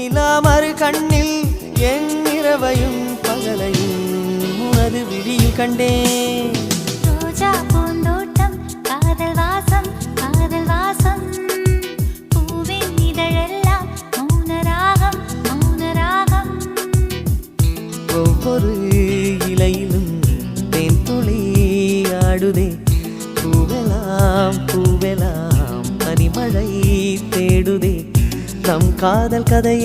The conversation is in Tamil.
வெண்ணிலா மறு கண்ணில் என் இரவையும் பகலையும் உனது விழியில் கண்டேன். ரோஜா பூந்தோட்டம் காதல் வாசம் காதல் வாசம் பூவின் இதழெல்லாம் மௌனராகம் மௌனராகம். ஒவ்வொரு இலையிலும் தேன் துளி ஆடுதே. பூவெல்லாம் பூவெல்லாம் பனிமழை தேடுதே. நம் காதல் கதை